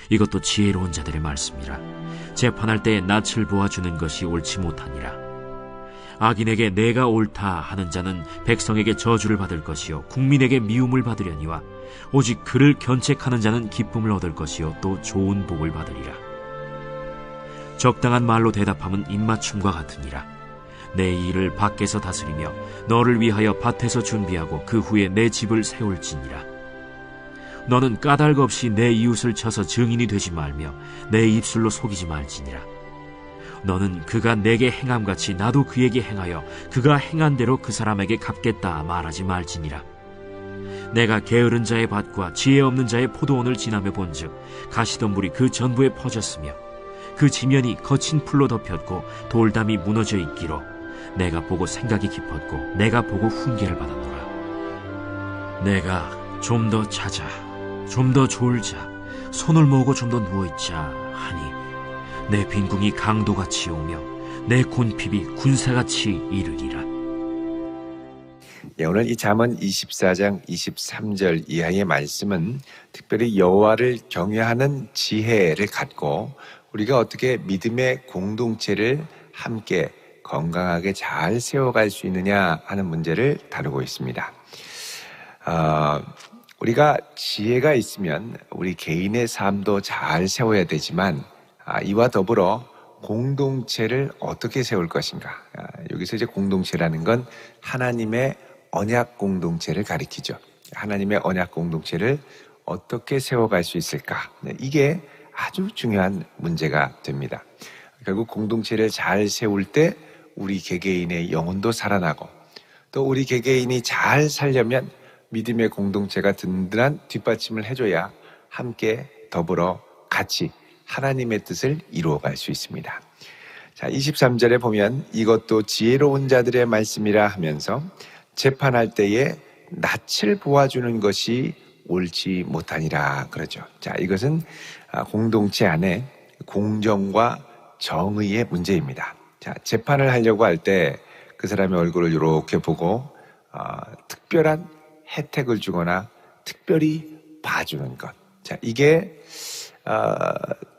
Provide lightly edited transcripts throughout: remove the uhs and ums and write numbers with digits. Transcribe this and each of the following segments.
이것도 지혜로운 자들의 말씀이라. 재판할 때에 낯을 보아주는 것이 옳지 못하니라. 악인에게 내가 옳다 하는 자는 백성에게 저주를 받을 것이요 국민에게 미움을 받으려니와 오직 그를 견책하는 자는 기쁨을 얻을 것이요 또 좋은 복을 받으리라. 적당한 말로 대답함은 입맞춤과 같으니라. 내 일을 밖에서 다스리며 너를 위하여 밭에서 준비하고 그 후에 내 집을 세울지니라. 너는 까닭 없이 내 이웃을 쳐서 증인이 되지 말며 내 입술로 속이지 말지니라. 너는 그가 내게 행함같이 나도 그에게 행하여 그가 행한 대로 그 사람에게 갚겠다 말하지 말지니라. 내가 게으른 자의 밭과 지혜 없는 자의 포도원을 지나며 본즉 가시덤불이 그 전부에 퍼졌으며 그 지면이 거친 풀로 덮였고 돌담이 무너져 있기로 내가 보고 생각이 깊었고 내가 보고 훈계를 받았노라. 내가 좀 더 자자, 좀 더 졸자, 손을 모으고 좀 더 누워있자 하니 내 빈궁이 강도같이 오며 내 곤핍이 군사같이 이르리라. 오늘 이 잠언 24장 23절 이하의 말씀은 특별히 여호와를 경외하는 지혜를 갖고 우리가 어떻게 믿음의 공동체를 함께 건강하게 잘 세워갈 수 있느냐 하는 문제를 다루고 있습니다. 우리가 지혜가 있으면 우리 개인의 삶도 잘 세워야 되지만 이와 더불어 공동체를 어떻게 세울 것인가. 여기서 이제 공동체라는 건 하나님의 언약 공동체를 가리키죠. 하나님의 언약 공동체를 어떻게 세워갈 수 있을까. 이게 아주 중요한 문제가 됩니다. 결국 공동체를 잘 세울 때 우리 개개인의 영혼도 살아나고 또 우리 개개인이 잘 살려면 믿음의 공동체가 든든한 뒷받침을 해줘야 함께 더불어 같이 하나님의 뜻을 이루어갈 수 있습니다. 자, 23절에 보면 이것도 지혜로운 자들의 말씀이라 하면서 재판할 때에 낯을 보아주는 것이 옳지 못하니라 그러죠. 자, 이것은 공동체 안에 공정과 정의의 문제입니다. 자, 재판을 하려고 할 때 그 사람의 얼굴을 이렇게 보고 특별한 혜택을 주거나 특별히 봐주는 것. 자, 이게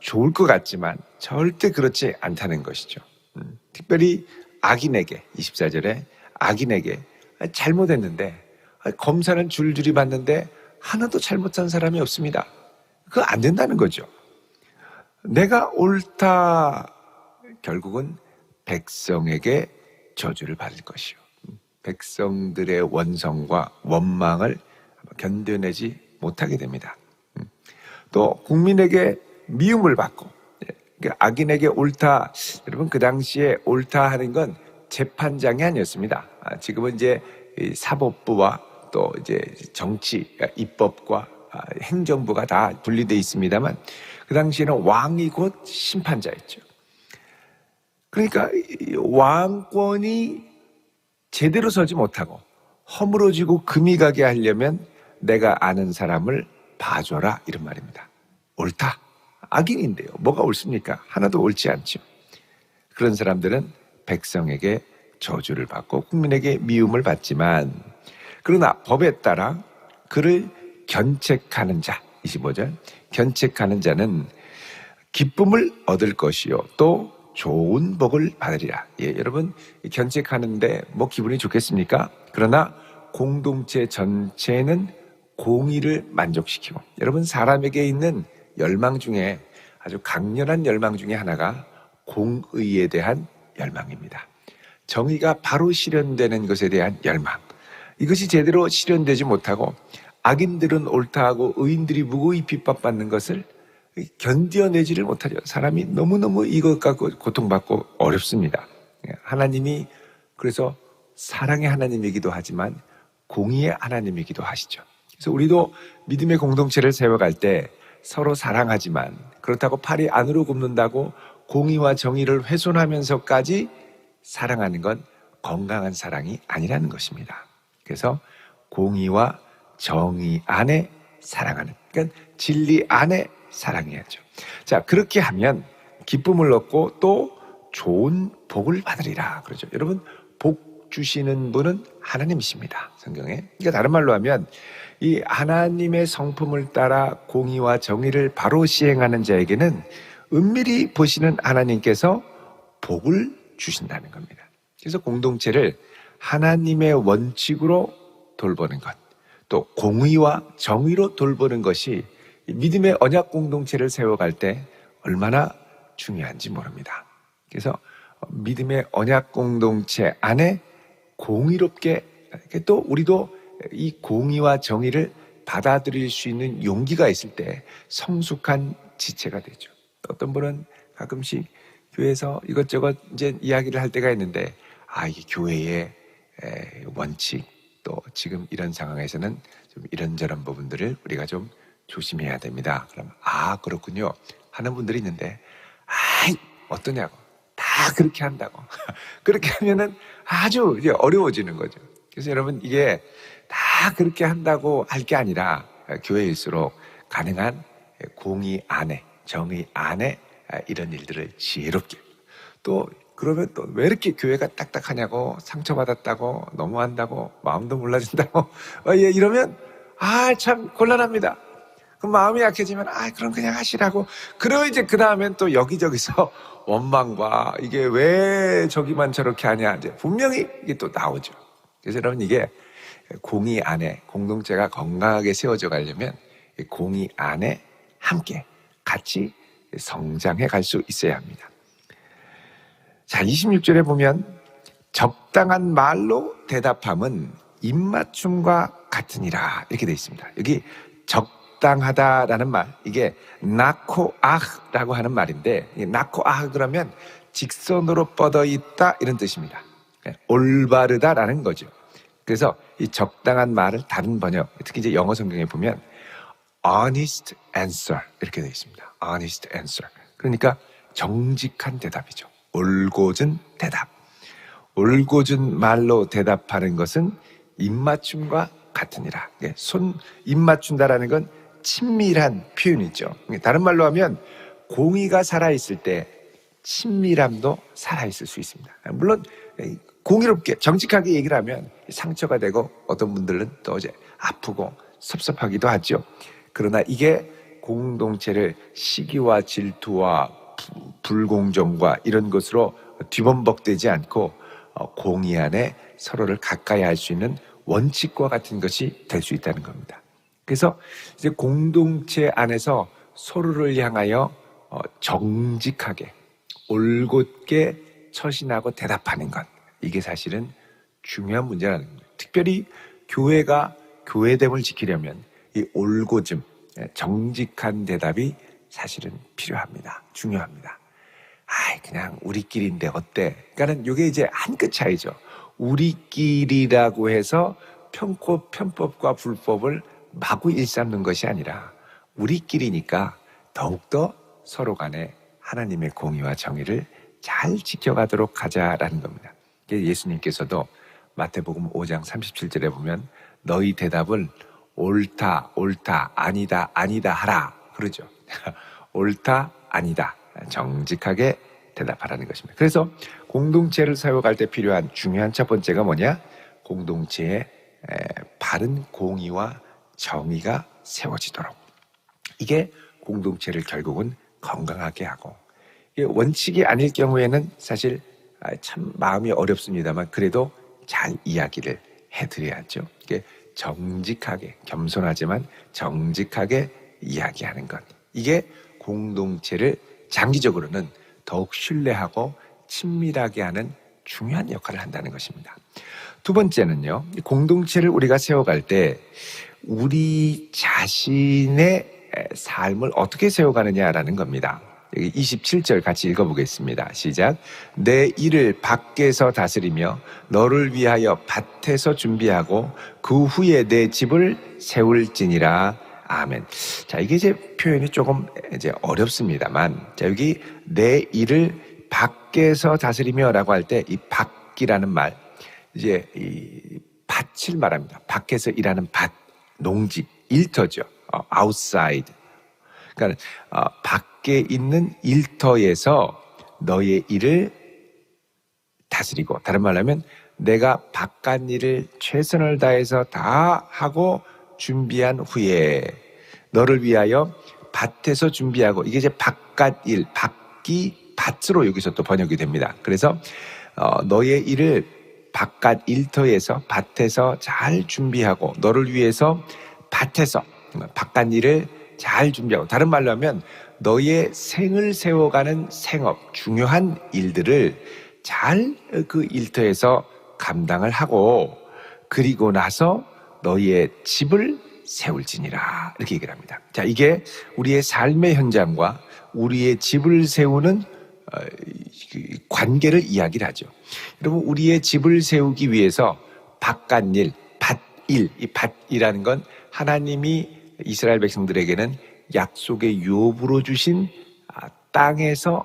좋을 것 같지만 절대 그렇지 않다는 것이죠. 특별히 악인에게 24절에 악인에게 잘못했는데 검사는 줄줄이 받는데 하나도 잘못한 사람이 없습니다. 그거 안 된다는 거죠. 내가 옳다. 결국은 백성에게 저주를 받을 것이요. 백성들의 원성과 원망을 견뎌내지 못하게 됩니다. 또 국민에게 미움을 받고 악인에게 옳다. 여러분 그 당시에 옳다 하는 건 재판장이 아니었습니다. 지금은 이제 사법부와 또 이제 정치, 입법과 행정부가 다 분리되어 있습니다만 그 당시에는 왕이 곧 심판자였죠. 그러니까 왕권이 제대로 서지 못하고 허물어지고 금이 가게 하려면 내가 아는 사람을 봐줘라 이런 말입니다. 옳다. 악인인데요. 뭐가 옳습니까? 하나도 옳지 않죠. 그런 사람들은 백성에게 저주를 받고 국민에게 미움을 받지만 그러나 법에 따라 그를 견책하는 자 25절 견책하는 자는 기쁨을 얻을 것이요 또 좋은 복을 받으리라. 예, 여러분 견책하는데 뭐 기분이 좋겠습니까? 그러나 공동체 전체는 공의를 만족시키고 여러분 사람에게 있는 열망 중에 아주 강렬한 열망 중에 하나가 공의에 대한 열망입니다. 정의가 바로 실현되는 것에 대한 열망. 이것이 제대로 실현되지 못하고 악인들은 옳다 하고 의인들이 무고히 핍박받는 것을 견뎌내지를 못하죠. 사람이 너무너무 이것 갖고 고통받고 어렵습니다. 하나님이 그래서 사랑의 하나님이기도 하지만 공의의 하나님이기도 하시죠. 그래서 우리도 믿음의 공동체를 세워갈 때 서로 사랑하지만 그렇다고 팔이 안으로 굽는다고 공의와 정의를 훼손하면서까지 사랑하는 건 건강한 사랑이 아니라는 것입니다. 그래서 공의와 정의 안에 사랑하는, 그러니까 진리 안에 사랑해야죠. 자, 그렇게 하면 기쁨을 얻고 또 좋은 복을 받으리라 그러죠. 여러분, 복 주시는 분은 하나님이십니다. 성경에. 그러니까 다른 말로 하면 이 하나님의 성품을 따라 공의와 정의를 바로 시행하는 자에게는 은밀히 보시는 하나님께서 복을 주신다는 겁니다. 그래서 공동체를 하나님의 원칙으로 돌보는 것, 또 공의와 정의로 돌보는 것이 믿음의 언약 공동체를 세워갈 때 얼마나 중요한지 모릅니다. 그래서 믿음의 언약 공동체 안에 공의롭게, 또 우리도 이 공의와 정의를 받아들일 수 있는 용기가 있을 때 성숙한 지체가 되죠. 어떤 분은 가끔씩 교회에서 이것저것 이제 이야기를 할 때가 있는데, 이게 교회의 원칙, 또 지금 이런 상황에서는 좀 이런저런 부분들을 우리가 좀 조심해야 됩니다. 그럼 그렇군요 하는 분들이 있는데, 어떠냐고, 다 그렇게 한다고 그렇게 하면은 아주 이제 어려워지는 거죠. 그래서 여러분, 이게 다 그렇게 한다고 할 게 아니라 교회일수록 가능한 공의 안에, 정의 안에 이런 일들을 지혜롭게, 또 그러면 또 왜 이렇게 교회가 딱딱하냐고, 상처받았다고, 너무한다고, 마음도 몰라진다고 이러면 참 곤란합니다. 그럼 마음이 약해지면 그럼 그냥 하시라고. 그러면 이제 그 다음엔 또 여기저기서 원망과 이게 왜 저기만 저렇게 하냐, 이제 분명히 이게 또 나오죠. 그래서 여러분, 이게 공의 안에 공동체가 건강하게 세워져 가려면 공의 안에 함께 같이 성장해 갈 수 있어야 합니다. 자, 26절에 보면 적당한 말로 대답함은 입맞춤과 같으니라 이렇게 되어 있습니다. 여기 적당하다라는 말, 이게 나코아흐라고 하는 말인데, 나코아흐 그러면 직선으로 뻗어 있다 이런 뜻입니다. 올바르다라는 거죠. 그래서 이 적당한 말을 다른 번역, 특히 이제 영어 성경에 보면 honest answer 이렇게 되어 있습니다. honest answer. 그러니까 정직한 대답이죠. 올곧은 대답. 올곧은 말로 대답하는 것은 입맞춤과 같으니라. 입 맞춘다라는 건 친밀한 표현이죠. 다른 말로 하면 공의가 살아있을 때 친밀함도 살아있을 수 있습니다. 물론 공의롭게 정직하게 얘기를 하면 상처가 되고 어떤 분들은 또 이제 아프고 섭섭하기도 하죠. 그러나 이게 공동체를 시기와 질투와 불공정과 이런 것으로 뒤범벅되지 않고 공의 안에 서로를 가까이 할 수 있는 원칙과 같은 것이 될 수 있다는 겁니다. 그래서 이제 공동체 안에서 서로를 향하여 정직하게 올곧게 처신하고 대답하는 것, 이게 사실은 중요한 문제라는 겁니다. 특별히 교회가 교회됨을 지키려면 이 올곧음, 정직한 대답이 사실은 필요합니다. 중요합니다. 그냥 우리끼리인데 어때? 그러니까는 이게 이제 한 끗 차이죠. 우리끼리라고 해서 편법과 불법을 마구 일삼는 것이 아니라 우리끼리니까 더욱더 서로 간에 하나님의 공의와 정의를 잘 지켜가도록 하자라는 겁니다. 예수님께서도 마태복음 5장 37절에 보면 너희 대답을 옳다, 옳다, 아니다, 아니다 하라 그러죠. 옳다, 아니다, 정직하게 대답하라는 것입니다. 그래서 공동체를 세워갈 때 필요한 중요한 첫 번째가 뭐냐? 공동체에 바른 공의와 정의가 세워지도록. 이게 공동체를 결국은 건강하게 하고, 이게 원칙이 아닐 경우에는 사실 참 마음이 어렵습니다만 그래도 잘 이야기를 해드려야죠. 이게 정직하게, 겸손하지만 정직하게 이야기하는 것, 이게 공동체를 장기적으로는 더욱 신뢰하고 친밀하게 하는 중요한 역할을 한다는 것입니다. 두 번째는요, 공동체를 우리가 세워갈 때 우리 자신의 삶을 어떻게 세워가느냐라는 겁니다. 여기 27절 같이 읽어보겠습니다. 시작. 내 일을 밖에서 다스리며 너를 위하여 밭에서 준비하고 그 후에 내 집을 세울지니라. 아멘. 자, 이게 이제 표현이 조금 이제 어렵습니다만, 자, 여기 내 일을 밖에서 다스리며라고 할 때 이 밖이라는 말, 이제 이 밭을 말합니다. 밖에서 일하는 밭, 농지, 일터죠. outside. 그러니까 밖에 있는 일터에서 너의 일을 다스리고, 다른 말로 하면 내가 바깥 일을 최선을 다해서 다 하고 준비한 후에 너를 위하여 밭에서 준비하고, 이게 이제 바깥일, 밭기 밭으로 여기서 또 번역이 됩니다. 그래서 너의 일을 바깥 일터에서 밭에서 잘 준비하고 너를 위해서 밭에서 바깥 일을 잘 준비하고, 다른 말로 하면 너의 생을 세워가는 생업, 중요한 일들을 잘 그 일터에서 감당을 하고, 그리고 나서 너의 집을 세울지니라, 이렇게 얘기를 합니다. 자, 이게 우리의 삶의 현장과 우리의 집을 세우는 관계를 이야기를 하죠. 여러분, 우리의 집을 세우기 위해서 바깥일, 밭일, 이 밭이라는 건 하나님이 이스라엘 백성들에게는 약속의 유업으로 주신 땅에서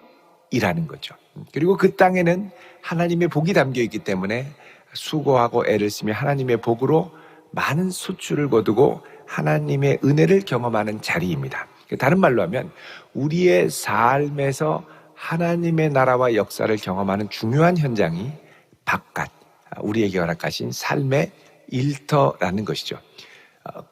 일하는 거죠. 그리고 그 땅에는 하나님의 복이 담겨 있기 때문에 수고하고 애를 쓰며 하나님의 복으로 많은 수출을 거두고 하나님의 은혜를 경험하는 자리입니다. 다른 말로 하면 우리의 삶에서 하나님의 나라와 역사를 경험하는 중요한 현장이 바깥, 우리에게 허락하신 삶의 일터라는 것이죠.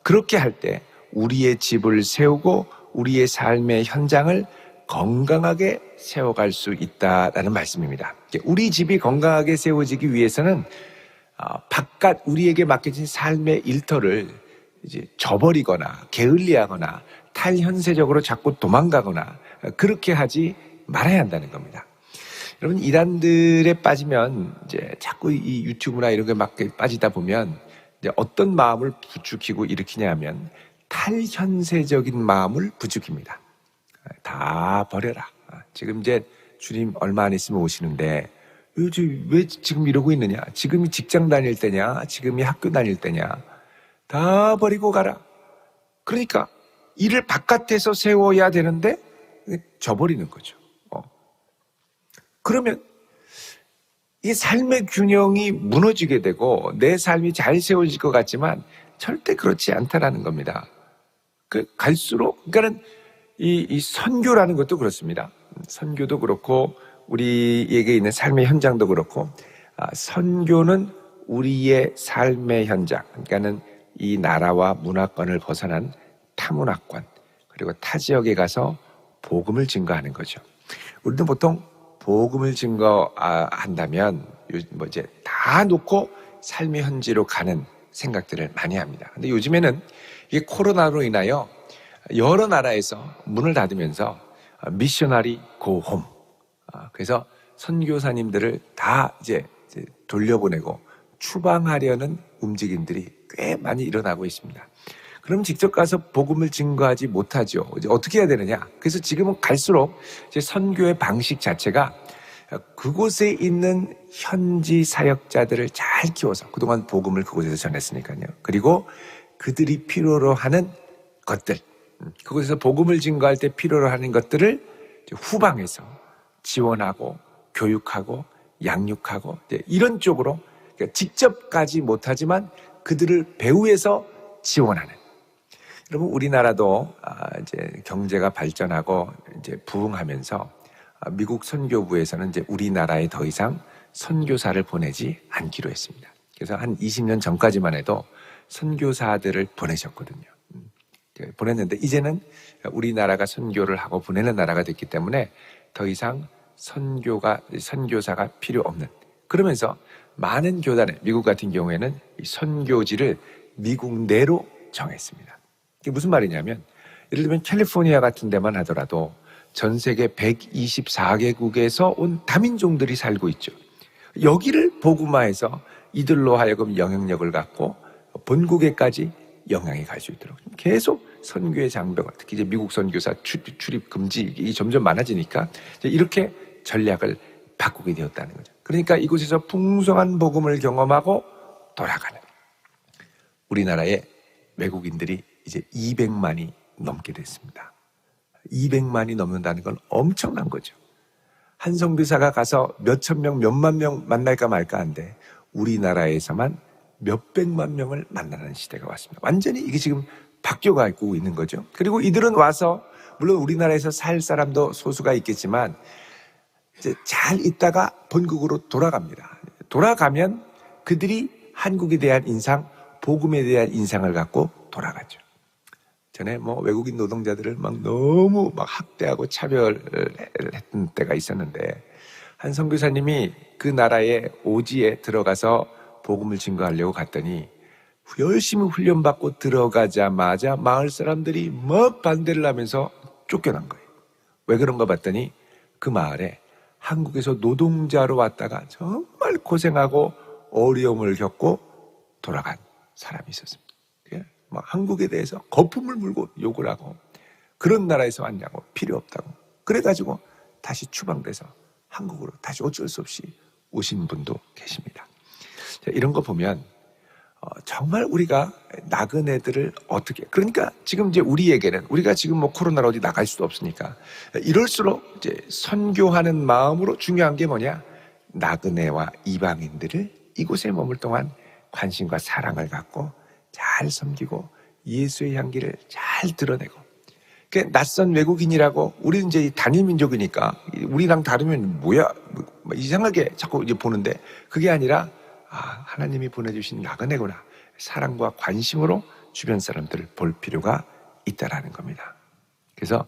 그렇게 할 때 우리의 집을 세우고 우리의 삶의 현장을 건강하게 세워갈 수 있다라는 말씀입니다. 우리 집이 건강하게 세워지기 위해서는 바깥 우리에게 맡겨진 삶의 일터를 이제 저버리거나 게을리하거나 탈현세적으로 자꾸 도망가거나 그렇게 하지 말아야 한다는 겁니다. 여러분, 이단들에 빠지면 이제 자꾸 이 유튜브나 이런 게 막 빠지다 보면 이제 어떤 마음을 부추기고 일으키냐 하면 탈현세적인 마음을 부추깁니다. 다 버려라. 지금 이제 주님 얼마 안 있으면 오시는데 왜 지금 이러고 있느냐? 지금이 직장 다닐 때냐? 지금이 학교 다닐 때냐? 다 버리고 가라. 그러니까 일을 바깥에서 세워야 되는데 저버리는 거죠. 그러면 이 삶의 균형이 무너지게 되고 내 삶이 잘 세워질 것 같지만 절대 그렇지 않다라는 겁니다. 갈수록, 그러니까는 이 선교라는 것도 그렇습니다. 선교도 그렇고 우리에게 있는 삶의 현장도 그렇고, 선교는 우리의 삶의 현장, 그러니까는 이 나라와 문화권을 벗어난 타문화권 그리고 타 지역에 가서 복음을 증거하는 거죠. 우리도 보통 복음을 증거한다면 뭐 이제 다 놓고 삶의 현지로 가는 생각들을 많이 합니다. 근데 요즘에는 이게 코로나로 인하여 여러 나라에서 문을 닫으면서 미셔너리 고 홈, 그래서 선교사님들을 다 이제 돌려보내고 추방하려는 움직임들이 꽤 많이 일어나고 있습니다. 그럼 직접 가서 복음을 증거하지 못하죠. 이제 어떻게 해야 되느냐? 그래서 지금은 갈수록 이제 선교의 방식 자체가 그곳에 있는 현지 사역자들을 잘 키워서, 그동안 복음을 그곳에서 전했으니까요. 그리고 그들이 필요로 하는 것들, 그곳에서 복음을 증거할 때 필요로 하는 것들을 후방에서 지원하고 교육하고 양육하고 이런 쪽으로, 그러니까 직접 가지 못하지만 그들을 배후에서 지원하는. 여러분, 우리나라도 이제 경제가 발전하고 이제 부흥하면서 미국 선교부에서는 이제 우리나라에 더 이상 선교사를 보내지 않기로 했습니다. 그래서 한 20년 전까지만 해도 선교사들을 보내셨거든요. 보냈는데 이제는 우리나라가 선교를 하고 보내는 나라가 됐기 때문에 더 이상 선교사가 필요 없는, 그러면서 많은 교단에, 미국 같은 경우에는 이 선교지를 미국 내로 정했습니다. 이게 무슨 말이냐면, 예를 들면 캘리포니아 같은 데만 하더라도 전 세계 124개국에서 온 다민족들이 살고 있죠. 여기를 복음화해서 이들로 하여금 영향력을 갖고 본국에까지 영향이 갈 수 있도록 계속 선교의 장벽을, 특히 이제 미국 선교사 출입 금지 이게 점점 많아지니까 이렇게 전략을 바꾸게 되었다는 거죠. 그러니까 이곳에서 풍성한 복음을 경험하고 돌아가는 우리나라의 외국인들이 이제 200만이 넘게 됐습니다. 200만이 넘는다는 건 엄청난 거죠. 한 선교사가 가서 몇천 명, 몇만 명 만날까 말까 한데 우리나라에서만 몇백만 명을 만나는 시대가 왔습니다. 완전히 이게 지금 바뀌어가고 있는 거죠. 그리고 이들은 와서 물론 우리나라에서 살 사람도 소수가 있겠지만 이제 잘 있다가 본국으로 돌아갑니다. 돌아가면 그들이 한국에 대한 인상, 복음에 대한 인상을 갖고 돌아가죠. 전에 외국인 노동자들을 너무 학대하고 차별했던 때가 있었는데, 한 선교사님이 그 나라의 오지에 들어가서 복음을 증거하려고 갔더니 열심히 훈련받고 들어가자마자 마을 사람들이 반대를 하면서 쫓겨난 거예요. 왜 그런가 봤더니 그 마을에 한국에서 노동자로 왔다가 정말 고생하고 어려움을 겪고 돌아간 사람이 있었습니다. 한국에 대해서 거품을 물고 욕을 하고, 그런 나라에서 왔냐고, 필요 없다고, 그래가지고 다시 추방돼서 한국으로 다시 어쩔 수 없이 오신 분도 계십니다. 이런 거 보면 정말 우리가 나그네들을 어떻게, 그러니까 지금 이제 우리에게는, 우리가 지금 코로나로 어디 나갈 수도 없으니까 이럴수록 이제 선교하는 마음으로 중요한 게 뭐냐, 나그네와 이방인들을 이곳에 머물 동안 관심과 사랑을 갖고 잘 섬기고 예수의 향기를 잘 드러내고, 낯선 외국인이라고, 우리는 이제 단일 민족이니까 우리랑 다르면 뭐야 이상하게 자꾸 이제 보는데, 그게 아니라 하나님이 보내주신 나그네구나, 사랑과 관심으로 주변 사람들을 볼 필요가 있다라는 겁니다. 그래서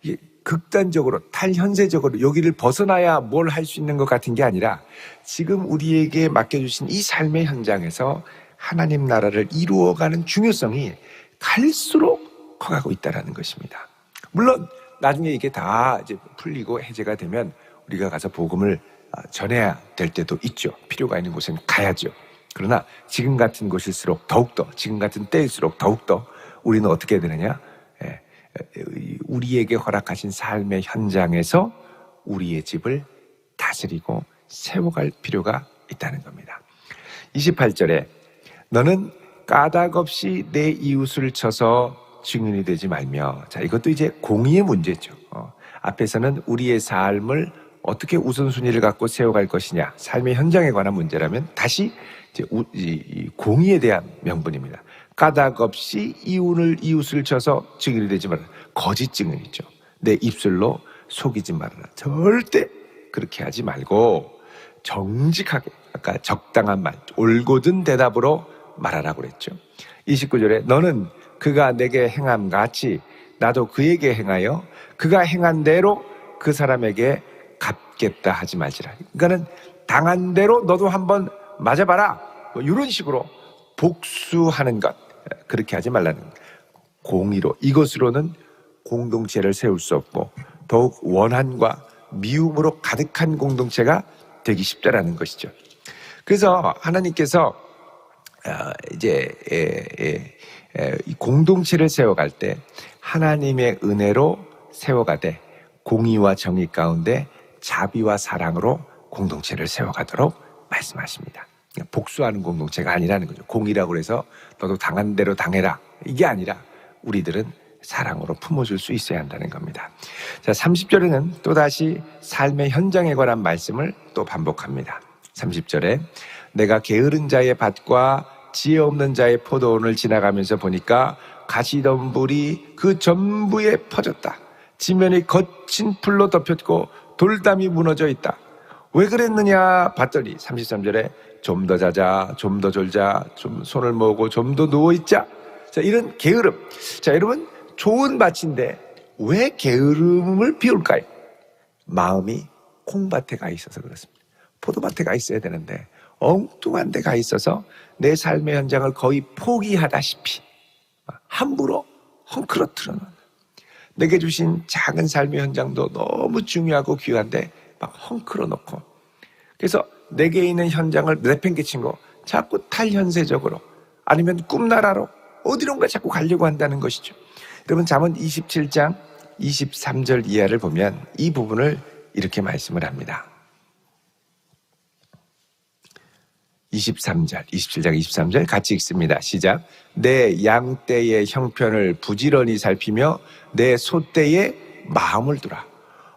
이게 극단적으로 탈현세적으로 여기를 벗어나야 뭘 할 수 있는 것 같은 게 아니라, 지금 우리에게 맡겨주신 이 삶의 현장에서 하나님 나라를 이루어가는 중요성이 갈수록 커가고 있다는 것입니다. 물론 나중에 이게 다 이제 풀리고 해제가 되면 우리가 가서 복음을 전해야 될 때도 있죠. 필요가 있는 곳엔 가야죠. 그러나 지금 같은 곳일수록 더욱더, 지금 같은 때일수록 더욱더 우리는 어떻게 해야 되느냐, 우리에게 허락하신 삶의 현장에서 우리의 집을 다스리고 세워갈 필요가 있다는 겁니다. 28절에 너는 까닭 없이 내 이웃을 쳐서 증인이 되지 말며. 자, 이것도 이제 공의의 문제죠. 앞에서는 우리의 삶을 어떻게 우선순위를 갖고 세워갈 것이냐, 삶의 현장에 관한 문제라면, 다시 이제 이 공의에 대한 명분입니다. 까닭 없이 이웃을 쳐서 증인이 되지 말아라. 거짓 증인이죠. 내 입술로 속이지 말아라. 절대 그렇게 하지 말고 정직하게, 아까 적당한 말, 올곧은 대답으로 말하라고 그랬죠. 29절에 너는 그가 내게 행함 같이 나도 그에게 행하여 그가 행한 대로 그 사람에게 갚겠다 하지 말지라. 그러니까는 당한 대로 너도 한번 맞아봐라, 이런 식으로 복수하는 것, 그렇게 하지 말라는 것. 공의로, 이것으로는 공동체를 세울 수 없고 더욱 원한과 미움으로 가득한 공동체가 되기 쉽다라는 것이죠. 그래서 하나님께서 이제 이 공동체를 세워갈 때 하나님의 은혜로 세워가되 공의와 정의 가운데 자비와 사랑으로 공동체를 세워가도록 말씀하십니다. 복수하는 공동체가 아니라는 거죠. 공의라고 해서 너도 당한 대로 당해라, 이게 아니라 우리들은 사랑으로 품어줄 수 있어야 한다는 겁니다. 자, 30절에는 또다시 삶의 현장에 관한 말씀을 또 반복합니다. 30절에 내가 게으른 자의 밭과 지혜 없는 자의 포도원을 지나가면서 보니까 가시덤불이 그 전부에 퍼졌다. 지면이 거친 풀로 덮였고 돌담이 무너져 있다. 왜 그랬느냐 봤더니 33절에 좀 더 자자, 좀 더 졸자, 좀 손을 모으고 좀 더 누워있자. 자, 이런 게으름. 자, 여러분, 좋은 밭인데 왜 게으름을 피울까요? 마음이 콩밭에 가 있어서 그렇습니다. 포도밭에 가 있어야 되는데 엉뚱한 데 가 있어서 내 삶의 현장을 거의 포기하다시피 함부로 헝클어뜨려 놓는, 내게 주신 작은 삶의 현장도 너무 중요하고 귀한데 막 헝클어 놓고, 그래서 내게 있는 현장을 내팽개치고 자꾸 탈현세적으로, 아니면 꿈나라로 어디론가 자꾸 가려고 한다는 것이죠. 여러분, 잠언 27장 23절 이하를 보면 이 부분을 이렇게 말씀을 합니다. 27장 23절 같이 읽습니다. 시작. 내 양떼의 형편을 부지런히 살피며 내 소떼의 마음을 두라.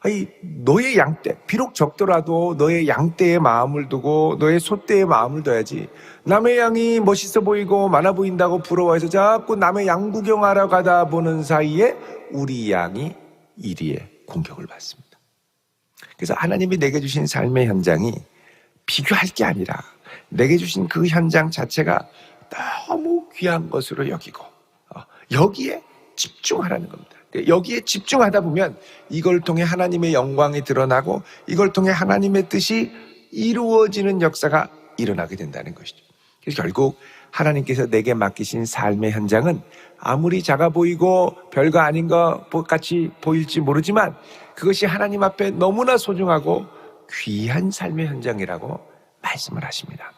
아니, 너의 양떼, 비록 적더라도 너의 양떼의 마음을 두고 너의 소떼의 마음을 둬야지. 남의 양이 멋있어 보이고 많아 보인다고 부러워해서 자꾸 남의 양 구경하러 가다 보는 사이에 우리 양이 이리에 공격을 받습니다. 그래서 하나님이 내게 주신 삶의 현장이 비교할 게 아니라 내게 주신 그 현장 자체가 너무 귀한 것으로 여기고 여기에 집중하라는 겁니다. 여기에 집중하다 보면 이걸 통해 하나님의 영광이 드러나고 이걸 통해 하나님의 뜻이 이루어지는 역사가 일어나게 된다는 것이죠. 그래서 결국 하나님께서 내게 맡기신 삶의 현장은 아무리 작아 보이고 별거 아닌 것 같이 보일지 모르지만 그것이 하나님 앞에 너무나 소중하고 귀한 삶의 현장이라고 말씀을 하십니다.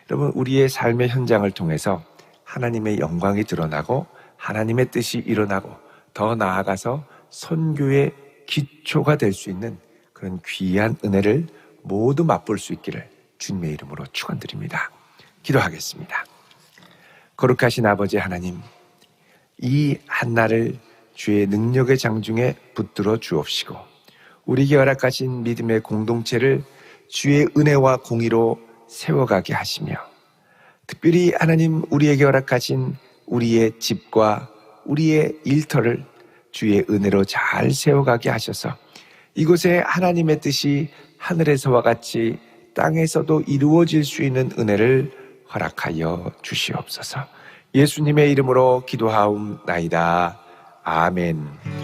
여러분, 우리의 삶의 현장을 통해서 하나님의 영광이 드러나고 하나님의 뜻이 일어나고 더 나아가서 선교의 기초가 될 수 있는 그런 귀한 은혜를 모두 맛볼 수 있기를 주님의 이름으로 축원드립니다. 기도하겠습니다. 거룩하신 아버지 하나님, 이 한날을 주의 능력의 장중에 붙들어 주옵시고 우리에게 허락하신 믿음의 공동체를 주의 은혜와 공의로 세워가게 하시며 특별히 하나님 우리에게 허락하신 우리의 집과 우리의 일터를 주의 은혜로 잘 세워가게 하셔서 이곳에 하나님의 뜻이 하늘에서와 같이 땅에서도 이루어질 수 있는 은혜를 허락하여 주시옵소서. 예수님의 이름으로 기도하옵나이다. 아멘.